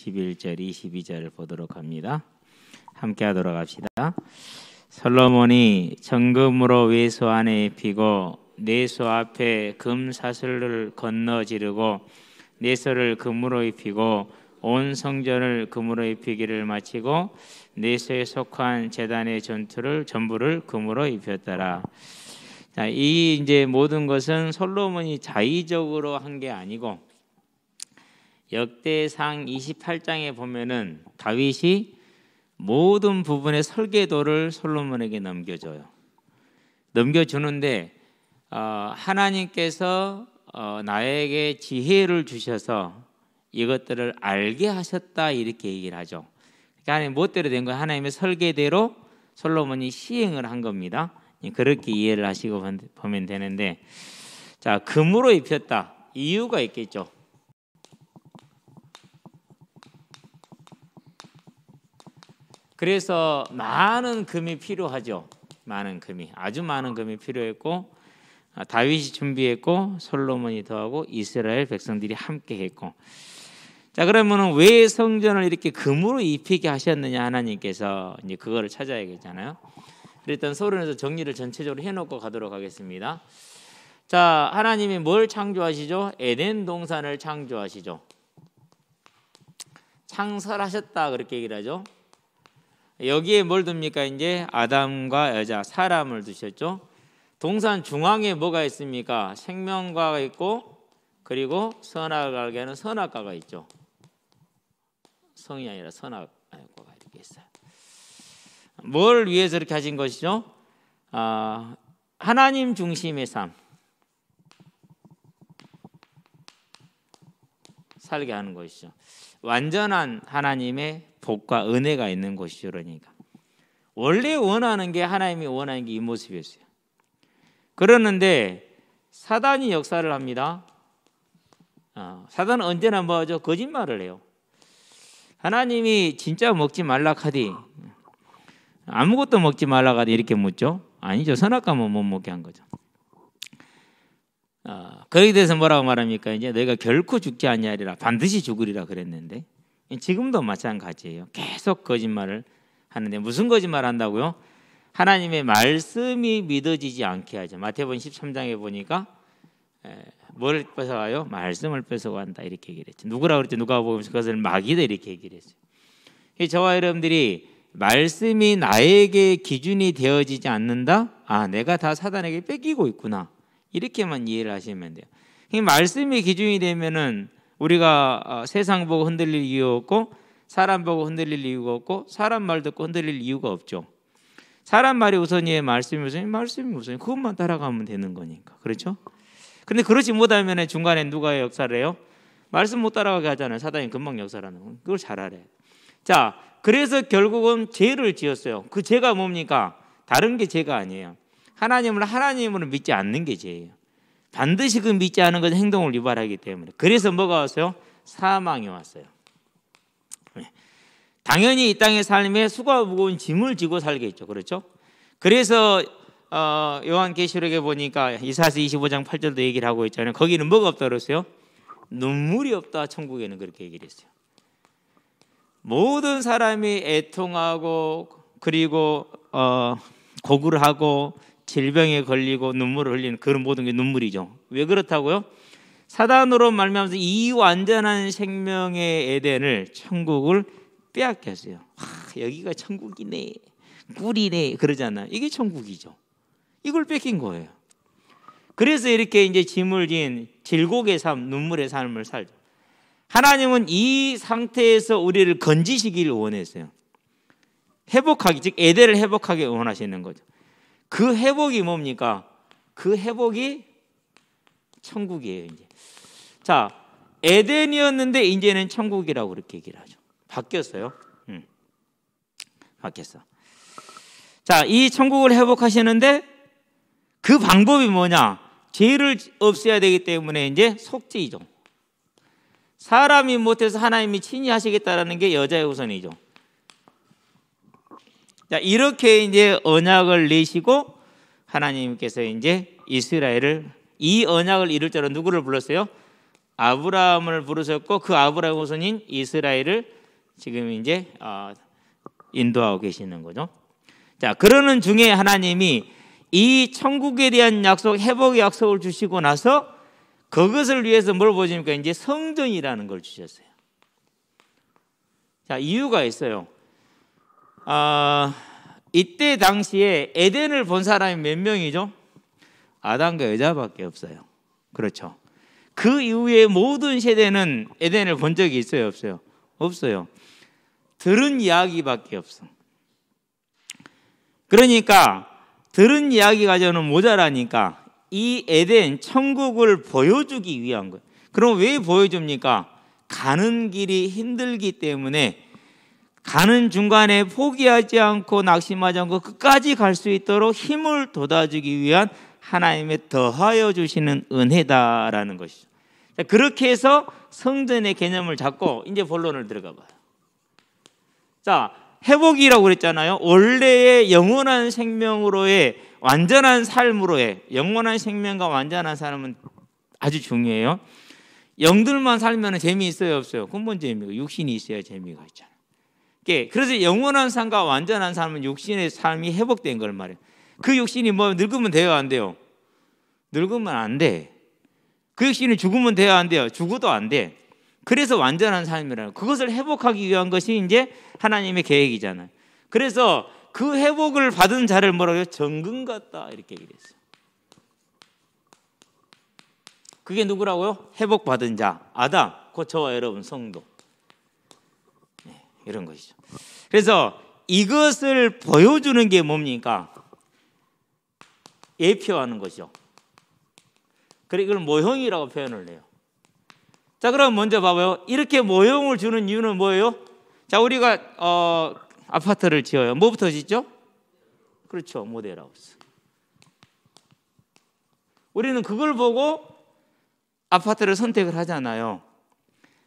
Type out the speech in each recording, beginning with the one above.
21절 22절을 보도록 합니다. 함께 하도록 합시다. 솔로몬이 정금으로 외소 안에 입히고 내소 앞에 금 사슬을 건너 지르고 내소를 금으로 입히고 온 성전을 금으로 입히기를 마치고 내소에 속한 제단의 전부를 금으로 입혔더라. 자, 이 이제 모든 것은 솔로몬이 자의적으로 한 게 아니고 역대상 28장에 보면은 다윗이 모든 부분의 설계도를 솔로몬에게 넘겨주는데 하나님께서 나에게 지혜를 주셔서 이것들을 알게 하셨다 이렇게 얘기를 하죠. 그러니까 하나님 멋대로 된 거예요. 하나님의 설계대로 솔로몬이 시행을 한 겁니다. 그렇게 이해를 하시고 보면 되는데, 자, 금으로 입혔다. 이유가 있겠죠. 그래서 많은 금이 필요하죠. 아주 많은 금이 필요했고 다윗이 준비했고 솔로몬이 더하고 이스라엘 백성들이 함께 했고. 자, 그러면은 왜 성전을 이렇게 금으로 입히게 하셨느냐 하나님께서 이제 그거를 찾아야겠잖아요. 일단 서론에서 정리를 전체적으로 해놓고 가도록 하겠습니다. 자, 하나님이 뭘 창조하시죠? 에덴 동산을 창조하시죠. 창설하셨다 그렇게 얘기를 하죠. 여기에 뭘 둡니까? 이제 아담과 여자 사람을 두셨죠. 동산 중앙에 뭐가 있습니까? 생명과가 있고 그리고 선악을 알게 하는 선악과가 있죠. 성이 아니라 선악과가 이렇게 있어요. 뭘 위해서 이렇게 하신 것이죠? 하나님 중심의 삶 살게 하는 것이죠. 완전한 하나님의 복과 은혜가 있는 곳이죠. 그러니까 원래 원하는 게 하나님이 원하는 게 이 모습이었어요. 그러는데 사단이 역사를 합니다. 사단은 언제나 뭐죠? 거짓말을 해요. 하나님이 진짜 먹지 말라 카디 아무것도 먹지 말라 카디 이렇게 묻죠? 아니죠. 선악과만 못 먹게 한 거죠. 거기에 대해서 뭐라고 말합니까? 이제 너희가 결코 죽지 아니하리라 반드시 죽으리라 그랬는데 지금도 마찬가지예요. 계속 거짓말을 하는데 무슨 거짓말 한다고요? 하나님의 말씀이 믿어지지 않게 하죠. 마태복음 13장에 보니까 뭘 뺏어가요? 말씀을 뺏어간다 이렇게 얘기를 했죠. 누구라고 그랬죠? 누가복음 그것을 마귀다 이렇게 얘기를 했어요. 저와 여러분들이 말씀이 나에게 기준이 되어지지 않는다? 내가 다 사단에게 뺏기고 있구나 이렇게만 이해를 하시면 돼요. 말씀이 기준이 되면은 우리가 세상 보고 흔들릴 이유 없고 사람 보고 흔들릴 이유가 없고 사람 말 듣고 흔들릴 이유가 없죠. 사람 말이 우선이에요? 말씀이 우선이에요? 말씀이 우선이에요. 그것만 따라가면 되는 거니까. 그렇죠? 근데 그렇지 못하면 중간에 누가 역사를 해요? 말씀 못 따라가게 하잖아요. 사단이 금방 역사하는 거. 그걸 잘 알아요. 자, 그래서 결국은 죄를 지었어요. 그 죄가 뭡니까? 다른 게 죄가 아니에요. 하나님으로 믿지 않는 게 죄예요. 반드시 그 믿지 않은 것은 행동을 유발하기 때문에. 그래서 뭐가 왔어요? 사망이 왔어요. 당연히 이 땅의 삶에 수고가 무거운 짐을 지고 살겠죠. 그렇죠? 그래서 요한계시록에 보니까 이사야서 25장 8절도 얘기를 하고 있잖아요. 거기는 뭐가 없다 그랬어요? 눈물이 없다. 천국에는 그렇게 얘기를 했어요. 모든 사람이 애통하고 그리고 고구를 하고 질병에 걸리고 눈물을 흘리는 그런 모든 게 눈물이죠. 왜 그렇다고요? 사단으로 말미암아서 이 완전한 생명의 에덴을 천국을 빼앗겼어요. 여기가 천국이네 꿀이네 그러잖아요. 이게 천국이죠. 이걸 뺏긴 거예요. 그래서 이렇게 이제 짐을 진 질곡의 삶, 눈물의 삶을 살죠. 하나님은 이 상태에서 우리를 건지시기를 원했어요. 회복하기, 즉 에덴을 회복하기 원하시는 거죠. 그 회복이 뭡니까? 그 회복이 천국이에요. 이제. 자, 에덴이었는데 이제는 천국이라고 그렇게 얘기를 하죠. 바뀌었어요. 바뀌었어. 자, 이 천국을 회복하시는데 그 방법이 뭐냐? 죄를 없애야 되기 때문에 이제 속죄이죠. 사람이 못해서 하나님이 친히 하시겠다라는 게 여자의 우선이죠. 자, 이렇게 이제 언약을 내시고 하나님께서 이제 이스라엘을 이 언약을 이룰 자로 누구를 불렀어요? 아브라함을 부르셨고 그 아브라함 후손인 이스라엘을 지금 이제 인도하고 계시는 거죠. 자, 그러는 중에 하나님이 이 천국에 대한 약속, 회복의 약속을 주시고 나서 그것을 위해서 뭘 보십니까? 이제 성전이라는 걸 주셨어요. 자, 이유가 있어요. 이때 당시에 에덴을 본 사람이 몇 명이죠? 아담과 여자밖에 없어요. 그렇죠. 그 이후에 모든 세대는 에덴을 본 적이 있어요, 없어요? 없어요. 들은 이야기밖에 없어. 그러니까 들은 이야기 가지고는 모자라니까 이 에덴 천국을 보여주기 위한 거예요. 그럼 왜 보여줍니까? 가는 길이 힘들기 때문에 가는 중간에 포기하지 않고 낙심하지 않고 끝까지 갈 수 있도록 힘을 돋아주기 위한 하나님의 더하여 주시는 은혜다라는 것이죠. 그렇게 해서 성전의 개념을 잡고 이제 본론을 들어가 봐요. 자, 회복이라고 그랬잖아요. 원래의 영원한 생명으로의 완전한 삶으로의 영원한 생명과 완전한 삶은 아주 중요해요. 영들만 살면 재미있어요, 없어요? 근본 재미가 육신이 있어야 재미가 있잖아요. 그래서 영원한 삶과 완전한 삶은 육신의 삶이 회복된 걸 말해요. 그 육신이 뭐 늙으면 돼요, 안 돼요? 늙으면 안 돼. 그 육신이 죽으면 돼요, 안 돼요? 죽어도 안 돼. 그래서 완전한 삶이라는 그것을 회복하기 위한 것이 이제 하나님의 계획이잖아요. 그래서 그 회복을 받은 자를 뭐라고 해요? 정금 같다 이렇게 얘기했어요. 그게 누구라고요? 회복받은 자, 아담, 곧 저와 여러분 성도. 네, 이런 것이죠. 그래서 이것을 보여주는 게 뭡니까? 예표하는 것이죠. 그래 이걸 모형이라고 표현을 해요. 자, 그럼 먼저 봐봐요. 이렇게 모형을 주는 이유는 뭐예요? 자, 우리가 아파트를 지어요. 뭐부터 짓죠? 그렇죠, 모델하우스. 우리는 그걸 보고 아파트를 선택을 하잖아요.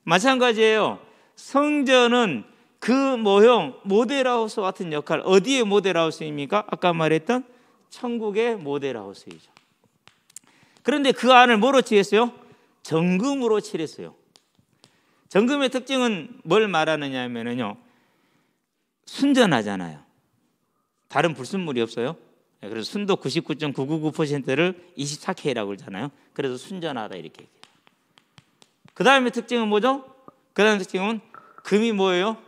마찬가지예요. 성전은 그 모형, 모델하우스 같은 역할. 어디에 모델하우스입니까? 아까 말했던 천국의 모델하우스이죠. 그런데 그 안을 뭐로 칠했어요? 정금으로 칠했어요. 정금의 특징은 뭘 말하느냐 하면요, 순전하잖아요. 다른 불순물이 없어요. 그래서 순도 99.999%를 24K라고 그러잖아요. 그래서 순전하다 이렇게 얘기해요. 그 다음에 특징은 뭐죠? 그 다음 특징은 금이 뭐예요?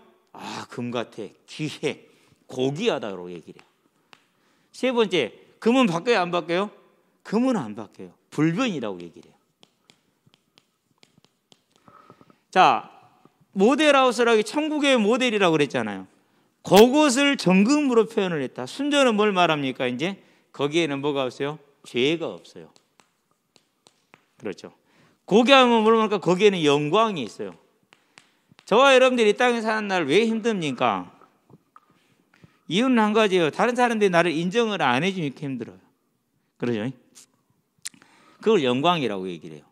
금 같아, 귀해, 고귀하다고 얘기를 해요. 세 번째, 금은 바뀌어요, 안 바뀌어요? 금은 안 바뀌어요. 불변이라고 얘기를 해요. 자, 모델하우스라기 천국의 모델이라고 그랬잖아요. 그것을 정금으로 표현을 했다. 순전은 뭘 말합니까? 이제 거기에는 뭐가 없어요? 죄가 없어요. 그렇죠. 고귀하면 뭘 말할까? 거기에는 영광이 있어요. 저와 여러분들이 이 땅에 사는 날 왜 힘듭니까? 이유는 한 가지예요. 다른 사람들이 나를 인정을 안 해주니까 힘들어요. 그러죠? 그걸 영광이라고 얘기를 해요.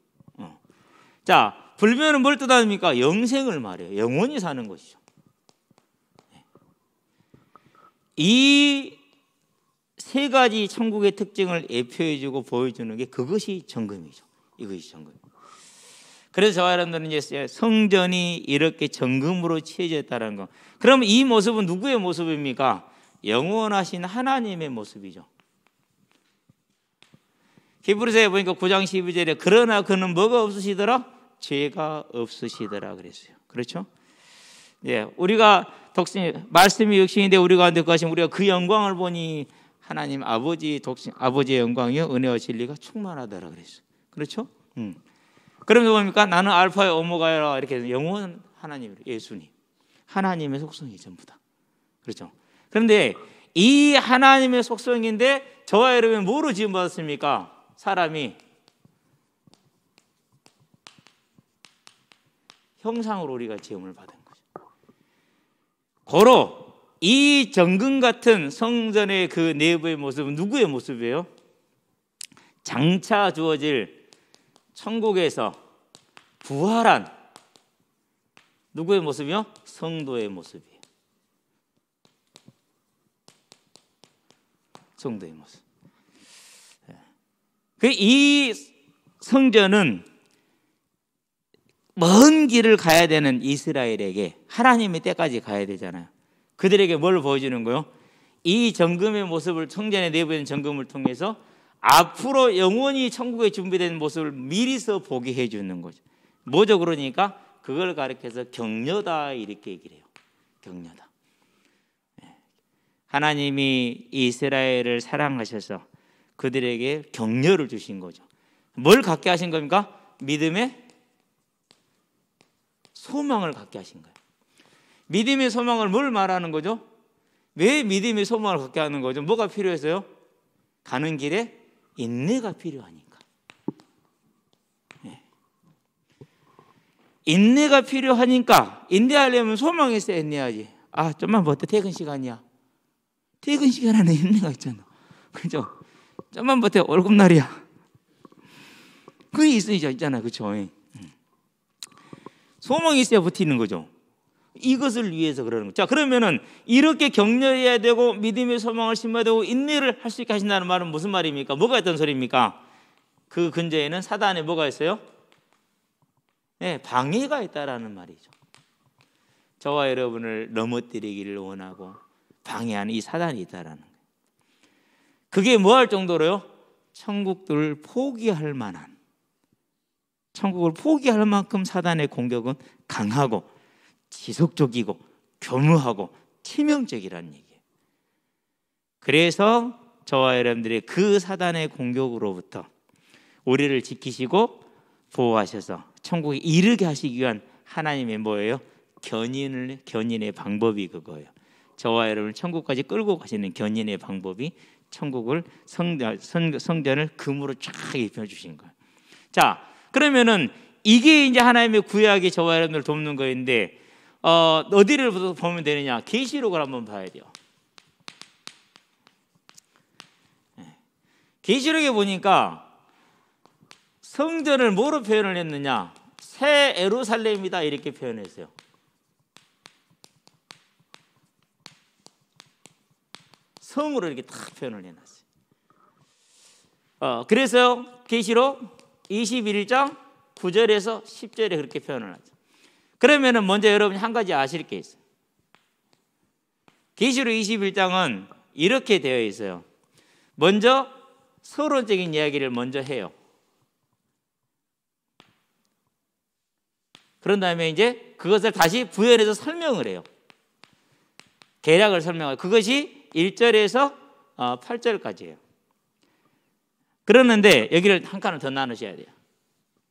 자, 불변은 뭘 뜻합니까? 영생을 말해요. 영원히 사는 것이죠. 이 세 가지 천국의 특징을 예표해주고 보여주는 게 그것이 정금이죠. 이것이 정금. 그래서 저와 여러분들은 이제 성전이 이렇게 정금으로 칠해졌다는 거. 그럼 이 모습은 누구의 모습입니까? 영원하신 하나님의 모습이죠. 히브리서에 보니까 9장 12절에 그러나 그는 뭐가 없으시더라? 죄가 없으시더라 그랬어요. 그렇죠? 예, 우리가 말씀이 육신인데 우리가 가운데 거하시면 우리가 그 영광을 보니 하나님 아버지의 영광이요 은혜와 진리가 충만하더라 그랬어요. 그렇죠? 그러면 뭡니까? 나는 알파의 오메가라 이렇게 영원 하나님, 예수님, 하나님의 속성이 전부다. 그렇죠? 그런데 이 하나님의 속성인데 저와 여러분은 뭐로 지음받았습니까? 사람이 형상으로 우리가 지음을 받은 거죠. 고로 이 정금 같은 성전의 그 내부의 모습은 누구의 모습이에요? 장차 주어질 천국에서 부활한 누구의 모습이요? 성도의 모습이에요. 성도의 모습. 이 성전은 먼 길을 가야 되는 이스라엘에게 하나님의 때까지 가야 되잖아요. 그들에게 뭘 보여주는 거요? 이 정금의 모습을, 성전에 내보이는 정금을 통해서 앞으로 영원히 천국에 준비된 모습을 미리서 보게 해주는 거죠. 뭐죠? 그러니까 그걸 가리켜서 격려다 이렇게 얘기를 해요. 격려다. 하나님이 이스라엘을 사랑하셔서 그들에게 격려를 주신 거죠. 뭘 갖게 하신 겁니까? 믿음의 소망을 갖게 하신 거예요. 믿음의 소망을 뭘 말하는 거죠? 왜 믿음의 소망을 갖게 하는 거죠? 뭐가 필요해서요? 가는 길에 인내가 필요하니까. 인내가 필요하니까. 인내하려면 소망이 있어야 인내하지. 아, 좀만 버텨. 퇴근 시간이야. 퇴근 시간 안에 인내가 있잖아. 그죠? 좀만 버텨. 월급날이야. 그게 있잖아. 그렇죠? 소망이 있어야 버티는 거죠. 이것을 위해서 그러는 거죠. 자, 그러면은 이렇게 격려해야 되고 믿음의 소망을 심어야 되고 인내를 할 수 있게 하신다는 말은 무슨 말입니까? 뭐가 있던 소리입니까? 그 근저에는 사단에 뭐가 있어요? 네, 방해가 있다라는 말이죠. 저와 여러분을 넘어뜨리기를 원하고 방해하는 이 사단이 있다라는 거예요. 그게 뭐 할 정도로요? 천국을 포기할 만한, 천국을 포기할 만큼 사단의 공격은 강하고 지속적이고 교묘하고 치명적이라는 얘기예요. 그래서 저와 여러분들이 그 사단의 공격으로부터 우리를 지키시고 보호하셔서 천국에 이르게 하시기 위한 하나님의 뭐예요? 견인의 방법이 그거예요. 저와 여러분을 천국까지 끌고 가시는 견인의 방법이 천국을 성전을 금으로 쫙 입혀주신 거예요. 자, 그러면은 이게 이제 하나님의 구약이 저와 여러분을 돕는 거인데 어디를 보면 되느냐? 계시록을 한번 봐야 돼요. 계시록에 보니까 성전을 뭐로 표현을 했느냐? 새 예루살렘이다 이렇게 표현했어요. 성으로 이렇게 딱 표현을 해놨어요. 그래서 계시록 21장 9절에서 10절에 그렇게 표현을 하죠. 그러면은 먼저 여러분이 한 가지 아실 게 있어요. 계시록 21장은 이렇게 되어 있어요. 먼저 서론적인 이야기를 먼저 해요. 그런 다음에 이제 그것을 다시 부연해서 설명을 해요. 계략을 설명하고 그것이 1절에서 8절까지예요. 그러는데 여기를 한 칸을 더 나누셔야 돼요.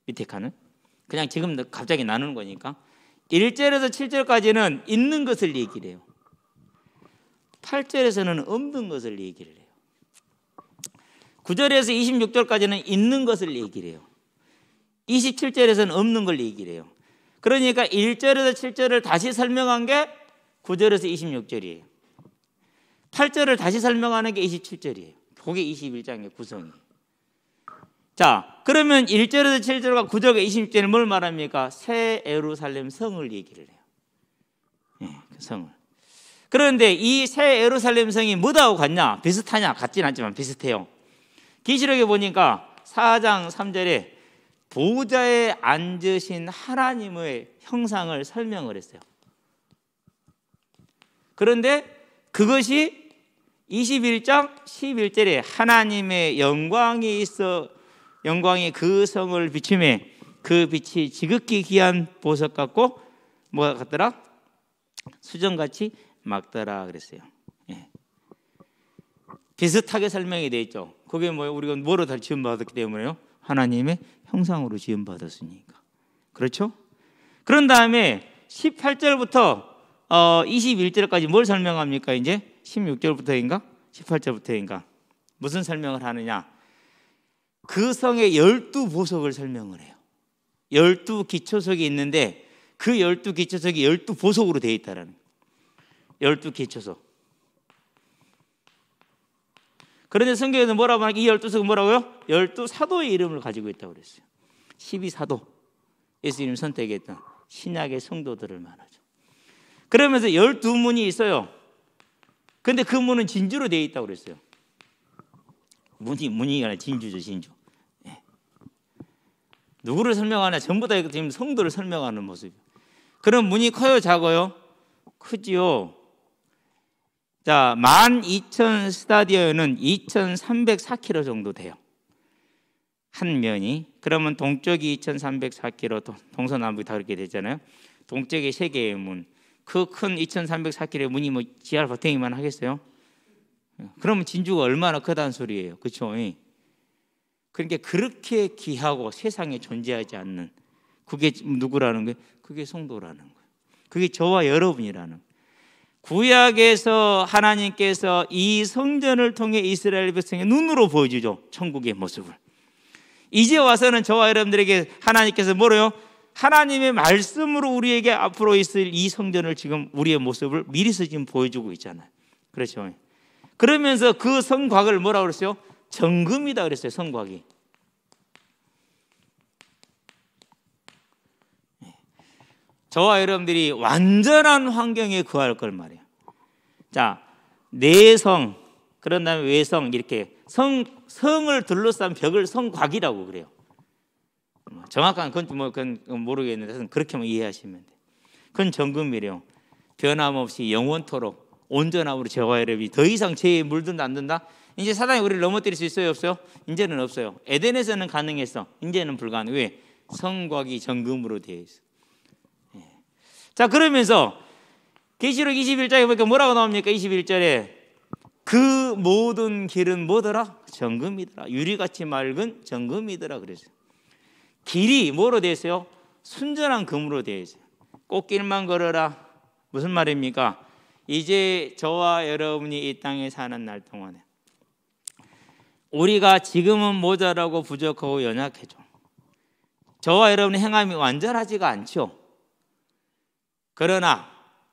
밑에 칸은 그냥 지금 갑자기 나누는 거니까 1절에서 7절까지는 있는 것을 얘기를 해요. 8절에서는 없는 것을 얘기를 해요. 9절에서 26절까지는 있는 것을 얘기를 해요. 27절에서는 없는 걸 얘기를 해요. 그러니까 1절에서 7절을 다시 설명한 게 9절에서 26절이에요. 8절을 다시 설명하는 게 27절이에요. 그게 21장의 구성이에요. 자, 그러면 1절에서 7절과 9절과 26절은 뭘 말합니까? 새 예루살렘 성을 얘기를 해요. 그 성을. 그런데 이 새 예루살렘 성이 뭐하고 같냐? 비슷하냐? 같진 않지만 비슷해요. 계시록에 보니까 4장 3절에 보좌에 앉으신 하나님의 형상을 설명을 했어요. 그런데 그것이 21장 11절에 하나님의 영광이 있어 영광이 그 성을 비추매 그 빛이 지극히 귀한 보석 같고 뭐가 같더라? 수정같이 막더라 그랬어요. 비슷하게 설명이 되어 있죠. 그게 뭐예요? 우리가 뭐로 다 지음받았기 때문에요? 하나님의 형상으로 지음받았으니까. 그렇죠? 그런 다음에 18절부터 21절까지 뭘 설명합니까? 이제 16절부터인가? 18절부터인가? 무슨 설명을 하느냐? 그 성의 12보석을 설명을 해요. 12기초석이 있는데 그 12기초석이 12보석으로 되어 있다라는 거예요. 12기초석. 그런데 성경에서 뭐라고 하냐? 이 12석은 뭐라고요? 12사도의 이름을 가지고 있다고 그랬어요. 12사도. 예수님 선택했던 신약의 성도들을 말하죠. 그러면서 12문이 있어요. 근데 그 문은 진주로 되어 있다고 그랬어요. 문이 아니라 진주죠, 진주. 누구를 설명하냐? 전부 다 지금 성도를 설명하는 모습이에요. 그럼 문이 커요, 작아요? 크지요. 자, 12,000 스타디오는 2,304km 정도 돼요. 한 면이. 그러면 동쪽이 2,304km, 동서남북이 다 그렇게 되잖아요. 동쪽에 3개의 문. 그 큰 2,304km의 문이 뭐 지하 바탕이만 하겠어요? 그러면 진주가 얼마나 크다는 소리예요. 그렇죠? 그러니까 그렇게 귀하고 세상에 존재하지 않는, 그게 누구라는 거예요? 그게 성도라는 거예요. 그게 저와 여러분이라는 거예요. 구약에서 하나님께서 이 성전을 통해 이스라엘 백성의 눈으로 보여주죠. 천국의 모습을. 이제 와서는 저와 여러분들에게 하나님께서 뭐래요? 하나님의 말씀으로 우리에게 앞으로 있을 이 성전을 지금 우리의 모습을 미리서 지금 보여주고 있잖아요. 그렇죠? 그러면서 그 성곽을 뭐라고 그랬어요? 정금이다 그랬어요. 성곽이. 저와 여러분들이 완전한 환경에 거할 걸 말이에요. 자, 내성, 그런 다음에 외성, 이렇게 성을 둘러싼 벽을 성곽이라고 그래요. 정확한 그건 모르겠는데 그렇게만 이해하시면 돼요. 그건 정금이래요. 변함없이 영원토록 온전함으로 저와 여러분이 더 이상 죄에 물든다 안 든다? 이제 사단이 우리를 넘어뜨릴 수 있어요, 없어요? 이제는 없어요. 에덴에서는 가능했어. 이제는 불가능. 왜? 성곽이 정금으로 되어 있어. 자, 그러면서 계시록 21장에 보니까 뭐라고 나옵니까? 21절에 그 모든 길은 뭐더라? 정금이더라. 유리같이 맑은 정금이더라 그랬어요. 길이 뭐로 되어 있어요? 순전한 금으로 되어 있어요. 꽃길만 걸어라. 무슨 말입니까? 이제 저와 여러분이 이 땅에 사는 날 동안에 우리가 지금은 모자라고 부족하고 연약해져. 저와 여러분의 행함이 완전하지가 않죠. 그러나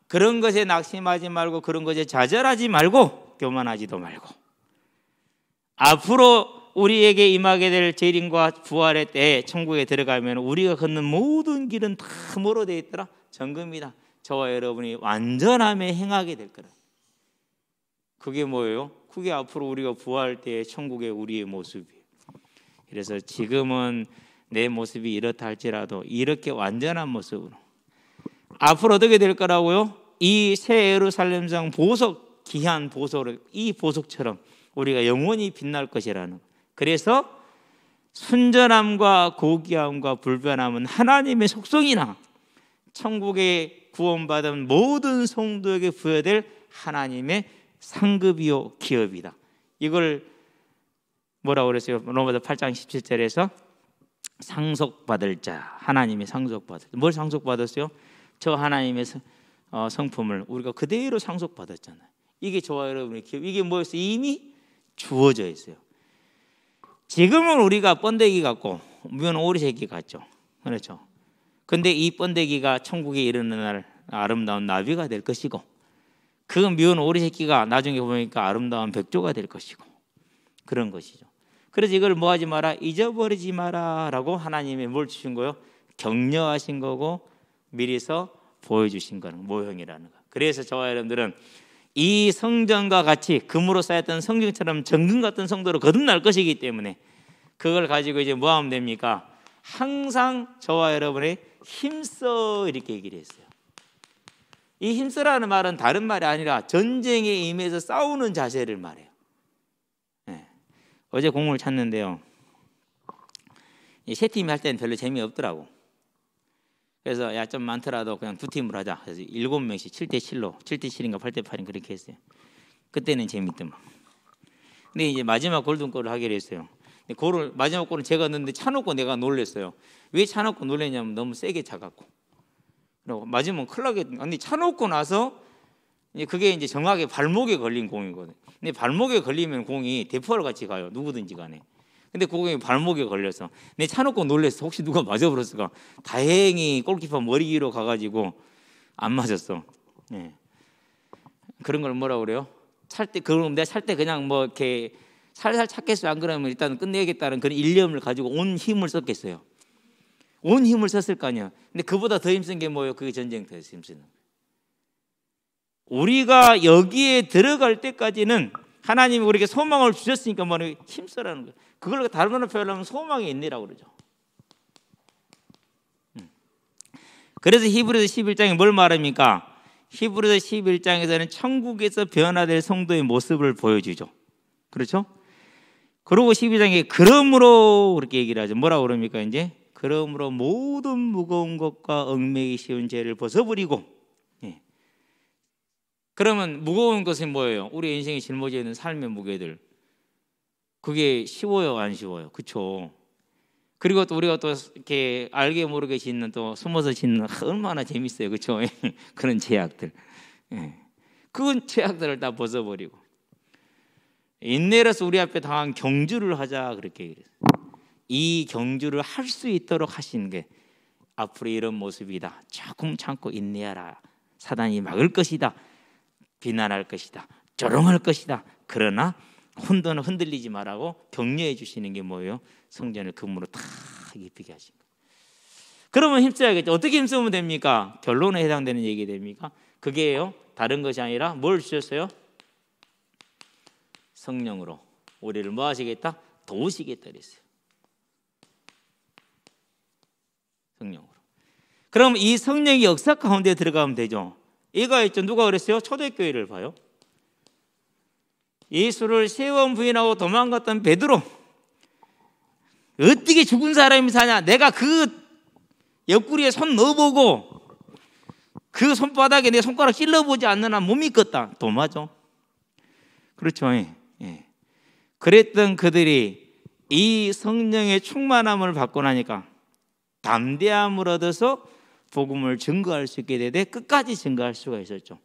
그런 것에 낙심하지 말고 그런 것에 좌절하지 말고 교만하지도 말고 앞으로 우리에게 임하게 될 재림과 부활의 때에 천국에 들어가면 우리가 걷는 모든 길은 다 뭐로 되어 있더라? 정금이다. 저와 여러분이 완전함에 행하게 될 거라. 그게 뭐예요? 그게 앞으로 우리가 부활할 때의 천국의 우리의 모습이에요. 그래서 지금은 내 모습이 이렇다 할지라도 이렇게 완전한 모습으로 앞으로 어떻게 될 거라고요? 이 새 예루살렘성 보석, 귀한 보석을 이 보석처럼 우리가 영원히 빛날 것이라는. 그래서 순전함과 고귀함과 불변함은 하나님의 속성이나 천국에 구원받은 모든 성도에게 부여될 하나님의 상급이요 기업이다. 이걸 뭐라고 그랬어요? 로마서 8장 17절에서 상속받을 자, 하나님의 상속받을 자. 뭘 상속받았어요? 저 하나님의 성품을 우리가 그대로 상속받았잖아요. 이게 저와 여러분의 기업. 이게 뭐였어요? 이미 주어져 있어요. 지금은 우리가 번데기 같고 미운 오리 새끼 같죠. 그렇죠. 근데 이 번데기가 천국에 이르는 날 아름다운 나비가 될 것이고 그 미운 오리 새끼가 나중에 보니까 아름다운 백조가 될 것이고 그런 것이죠. 그래서 이걸 뭐 하지 마라? 잊어버리지 마라 라고 하나님이 뭘 주신 거요? 격려하신 거고 미리서 보여주신 거는 모형이라는 거. 그래서 저와 여러분들은 이 성전과 같이 금으로 쌓였던 성전처럼 정금 같은 성도로 거듭날 것이기 때문에 그걸 가지고 이제 뭐 하면 됩니까? 항상 저와 여러분의 힘써 이렇게 얘기를 했어요. 이 힘쓰라는 말은 다른 말이 아니라 전쟁에 임해서 싸우는 자세를 말해요. 네. 어제 공을 찼는데요. 세 팀이 할 때는 별로 재미없더라고. 그래서 야 좀 많더라도 그냥 두 팀으로 하자. 그래서 7명씩 7대7로 7대7인가 8대8인가 그렇게 했어요. 그때는 재밌더만. 근데 이제 마지막 골든골을 하기로 했어요. 근데 골을 마지막 골은 제가 넣는데 차놓고 내가 놀랬어요. 왜 차놓고 놀랬냐면 너무 세게 차갖고. 그리고 맞으면 큰일 나겠. 근데 차놓고 나서 그게 이제 정확하게 발목에 걸린 공이거든. 근데 발목에 걸리면 공이 대포를 같이 가요. 누구든지 간에. 근데 그 공이 발목에 걸려서 내 차놓고 놀랬어. 혹시 누가 맞아버렸을까. 다행히 골키퍼 머리 위로 가가지고 안 맞았어. 예. 그런 걸 뭐라고 그래요? 찰 때 그럼 내가 찰 때 그냥 뭐 이렇게 살살 찼겠어요. 안 그러면 일단 끝내야겠다는 그런 일념을 가지고 온 힘을 썼겠어요. 온 힘을 썼을 거 아니야. 근데 그보다 더 힘쓴 게 뭐예요? 그게 전쟁터에서 힘쓰는 거예요. 우리가 여기에 들어갈 때까지는 하나님이 우리에게 소망을 주셨으니까 뭐는 힘쓰라는 거예요. 그걸 다른 말로 표현하면 소망의 인내라고 그러죠. 그래서 히브리서 11장에 뭘 말합니까? 히브리서 11장에서는 천국에서 변화될 성도의 모습을 보여주죠. 그렇죠? 그리고 12장에 그러므로 그렇게 얘기를 하죠. 뭐라고 그럽니까? 이제 그러므로 모든 무거운 것과 얽매이기 쉬운 죄를 벗어버리고, 예. 그러면 무거운 것은 뭐예요? 우리 인생에 짊어져 있는 삶의 무게들. 그게 쉬워요, 안 쉬워요? 그렇죠? 그리고 또 우리가 또 이렇게 알게 모르게 짓는, 또 숨어서 짓는, 얼마나 재밌어요, 그렇죠? 그런 죄악들. 예. 그건 죄악들을 다 벗어버리고 인내로서 우리 앞에 당한 경주를 하자, 그렇게 얘기했어요. 이 경주를 할 수 있도록 하신 게 앞으로 이런 모습이다. 조금 참고 인내하라. 사단이 막을 것이다. 비난할 것이다. 조롱할 것이다. 그러나 혼돈을 흔들리지 말라고 격려해 주시는 게 뭐예요? 성전을 금으로 탁 입히게 하신 거예요. 그러면 힘써야겠죠. 어떻게 힘쓰면 됩니까? 결론에 해당되는 얘기 됩니까? 그게요, 다른 것이 아니라 뭘 주셨어요? 성령으로 우리를 뭐 하시겠다? 도우시겠다 그랬어요. 성령으로. 그럼 이 성령이 역사 가운데 들어가면 되죠. 이거 있죠. 누가 그랬어요? 초대교회를 봐요. 예수를 3번 부인하고 도망갔던 베드로, 어떻게 죽은 사람이 사냐? 내가 그 옆구리에 손 넣어보고 그 손바닥에 내 손가락 찔러보지 않는 한 못 믿겠다. 도마죠. 그렇죠. 예. 그랬던 그들이 이 성령의 충만함을 받고 나니까 담대함을 얻어서 복음을 증거할 수 있게 되되 끝까지 증거할 수가 있었죠.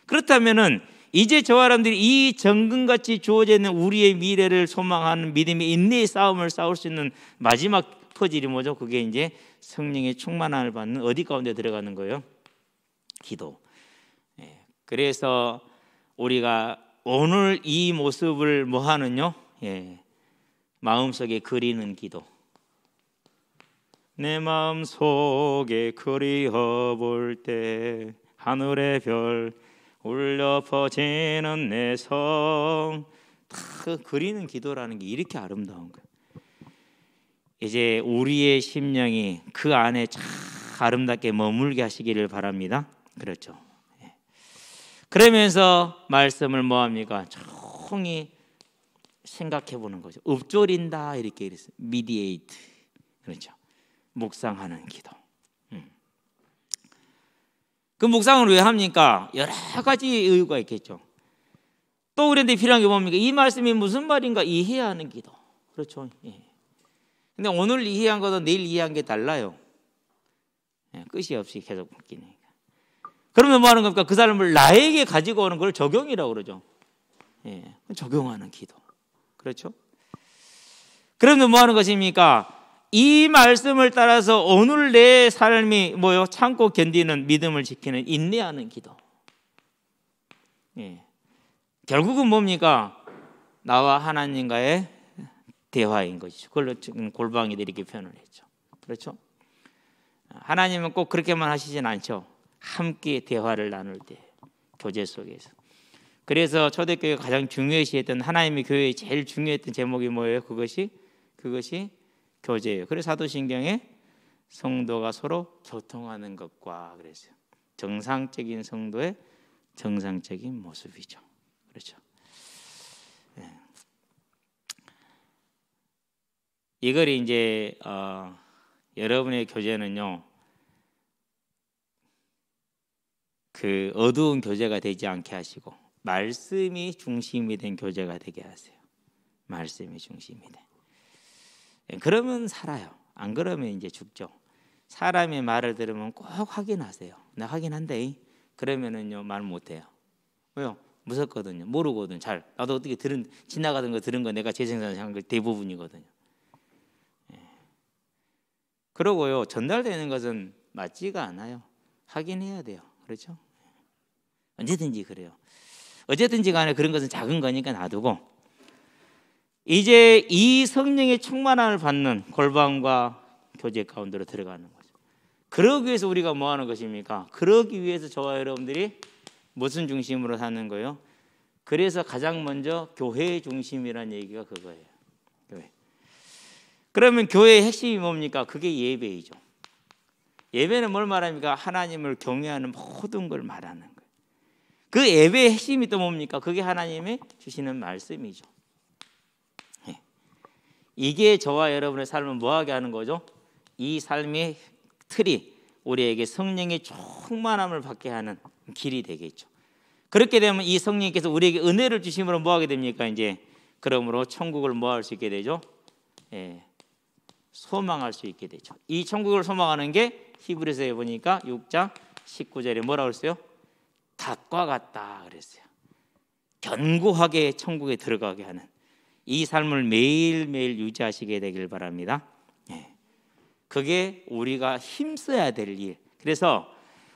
그렇다면은 이제 저와 여러분들이 이 정금같이 주어져 있는 우리의 미래를 소망하는 믿음의 인내의 싸움을 싸울 수 있는 마지막 퍼즐이 뭐죠? 그게 이제 성령의 충만함을 받는 어디 가운데 들어가는 거예요? 기도. 그래서 우리가 오늘 이 모습을 뭐 하는요? 마음속에 그리는 기도. 내 마음속에 그리어볼 때 하늘의 별 울려 퍼지는 내 성. 다 그리는 기도라는 게 이렇게 아름다운 거예요. 이제 우리의 심령이 그 안에 참 아름답게 머물게 하시기를 바랍니다. 그렇죠. 그러면서 말씀을 뭐합니까? 조용히 생각해 보는 거죠. 읊조린다 이렇게 이랬어요. 미디에이트. 그렇죠. 묵상하는 기도. 그 묵상을 왜 합니까? 여러 가지 이유가 있겠죠. 또 우리한테 필요한 게 뭡니까? 이 말씀이 무슨 말인가 이해해야 하는 기도. 그렇죠. 근데 오늘 이해한 것도 내일 이해한 게 달라요. 끝이 없이 계속 바뀌니까. 그러면 뭐 하는 겁니까? 그 사람을 나에게 가지고 오는 걸 적용이라고 그러죠. 적용하는 기도. 그렇죠? 그러면 뭐 하는 것입니까? 이 말씀을 따라서 오늘 내 삶이 뭐요? 참고 견디는 믿음을 지키는 인내하는 기도. 결국은 뭡니까? 나와 하나님과의 대화인 것이죠. 그걸로 지금 골방이들이 이렇게 표현을 했죠. 그렇죠? 하나님은 꼭 그렇게만 하시진 않죠. 함께 대화를 나눌 때 교제 속에서. 그래서 초대교회가 가장 중요시했던 하나님의 교회의 제일 중요했던 제목이 뭐예요? 그것이 교제예요. 그래서 사도신경에 성도가 서로 교통하는 것과 그랬어요. 정상적인 성도의 정상적인 모습이죠. 그렇죠. 이걸 이제 여러분의 교제는요, 그 어두운 교제가 되지 않게 하시고 말씀이 중심이 된 교제가 되게 하세요. 말씀이 중심이 돼. 그러면 살아요. 안 그러면 이제 죽죠. 사람의 말을 들으면 꼭 확인하세요. 나 확인한대. 그러면은요 말 못해요. 왜요? 무섭거든요. 모르거든. 잘 나도 어떻게 지나가던 거 들은 거 내가 재생산한 거 대부분이거든요. 그러고요 전달되는 것은 맞지가 않아요. 확인해야 돼요. 그렇죠? 언제든지 그래요. 어쨌든지 간에 그런 것은 작은 거니까 놔두고 이제 이 성령의 충만함을 받는 골방과 교제 가운데로 들어가는 거죠. 그러기 위해서 우리가 뭐 하는 것입니까? 그러기 위해서 저와 여러분들이 무슨 중심으로 사는 거예요? 그래서 가장 먼저 교회 중심이라는 얘기가 그거예요. 교회. 그러면 교회의 핵심이 뭡니까? 그게 예배이죠. 예배는 뭘 말합니까? 하나님을 경외하는 모든 걸 말하는 거예요. 그 예배의 핵심이 또 뭡니까? 그게 하나님의 주시는 말씀이죠. 이게 저와 여러분의 삶을 뭐하게 하는 거죠? 이 삶의 틀이 우리에게 성령의 충만함을 받게 하는 길이 되겠죠. 그렇게 되면 이 성령께서 우리에게 은혜를 주심으로 뭐하게 됩니까? 이제 그러므로 천국을 뭐할 수 있게 되죠? 소망할 수 있게 되죠. 이 천국을 소망하는 게 히브리서에 보니까 6장 19절에 뭐라고 그랬어요? 닭과 같다 그랬어요. 견고하게 천국에 들어가게 하는 이 삶을 매일매일 유지하시게 되길 바랍니다. 그게 우리가 힘써야 될 일. 그래서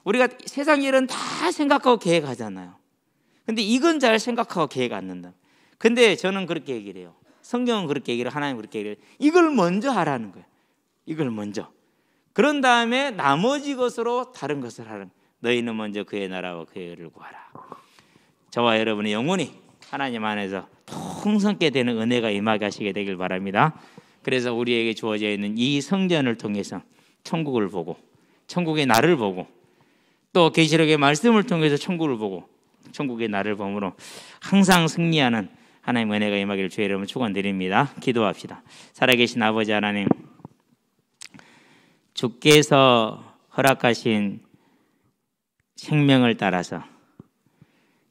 우리가 세상 일은 다 생각하고 계획하잖아요. 근데 이건 잘 생각하고 계획 안 한다. 근데 저는 그렇게 얘기를 해요. 성경은 그렇게 얘기를, 하나님 그렇게 얘기를 해요. 이걸 먼저 하라는 거예요. 이걸 먼저. 그런 다음에 나머지 것으로 다른 것을 하는. 너희는 먼저 그의 나라와 그의 의를 구하라. 저와 여러분의 영혼이 하나님 안에서 풍성케 되는 은혜가 임하게 하시게 되길 바랍니다. 그래서 우리에게 주어져 있는 이 성전을 통해서 천국을 보고, 천국의 나를 보고, 또 계시록의 말씀을 통해서 천국을 보고, 천국의 나를 보므로 항상 승리하는 하나님 은혜가 임하기를 주의 이름으로 축원드립니다. 기도합시다. 살아계신 아버지 하나님, 주께서 허락하신 생명을 따라서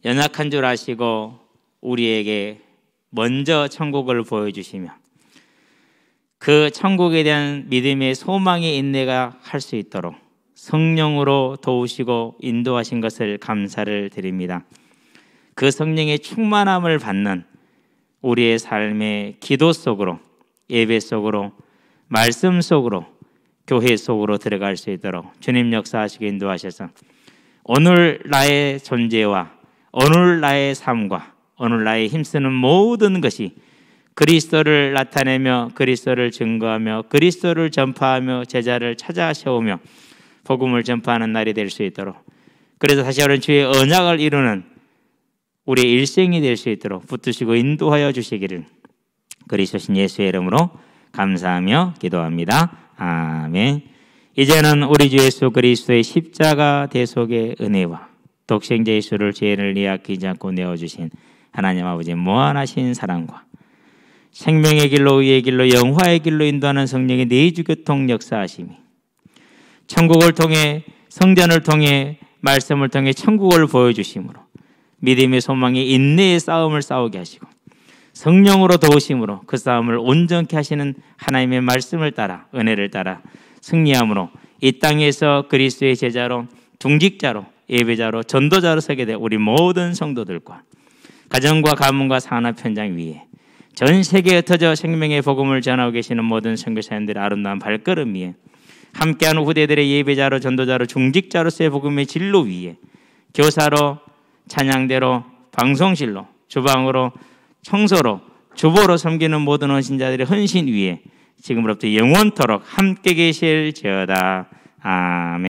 연약한 줄 아시고 우리에게 먼저 천국을 보여주시며 그 천국에 대한 믿음의 소망의 인내가 할 수 있도록 성령으로 도우시고 인도하신 것을 감사를 드립니다. 그 성령의 충만함을 받는 우리의 삶의 기도 속으로, 예배 속으로, 말씀 속으로, 교회 속으로 들어갈 수 있도록 주님 역사하시고 인도하셔서 오늘 나의 존재와 오늘 나의 삶과 오늘 나의 힘쓰는 모든 것이 그리스도를 나타내며 그리스도를 증거하며 그리스도를 전파하며 제자를 찾아 세우며 복음을 전파하는 날이 될 수 있도록, 그래서 다시 한번 주의 언약을 이루는 우리의 일생이 될 수 있도록 붙드시고 인도하여 주시기를 그리스도신 예수의 이름으로 감사하며 기도합니다. 아멘. 이제는 우리 주 예수 그리스도의 십자가 대속의 은혜와 독생자 예수를 죄를 이악하지 않고 내어주신 하나님 아버지의 무한하신 사랑과 생명의 길로 의의 길로 영화의 길로 인도하는 성령의 내주교통 역사하심이 천국을 통해 성전을 통해 말씀을 통해 천국을 보여주심으로 믿음의 소망의 인내의 싸움을 싸우게 하시고 성령으로 도우심으로 그 싸움을 온전케 하시는 하나님의 말씀을 따라 은혜를 따라 승리함으로 이 땅에서 그리스도의 제자로 중직자로 예배자로 전도자로 서게 될 우리 모든 성도들과 가정과 가문과 산업 현장 위에 전 세계에 흩어져 생명의 복음을 전하고 계시는 모든 선교사님들의 아름다운 발걸음 위에 함께하는 후대들의 예배자로 전도자로 중직자로서의 복음의 진로 위에 교사로 찬양대로 방송실로 주방으로 청소로 주보로 섬기는 모든 헌신자들의 헌신 위에 지금으로부터 영원토록 함께 계실지어다. 아멘.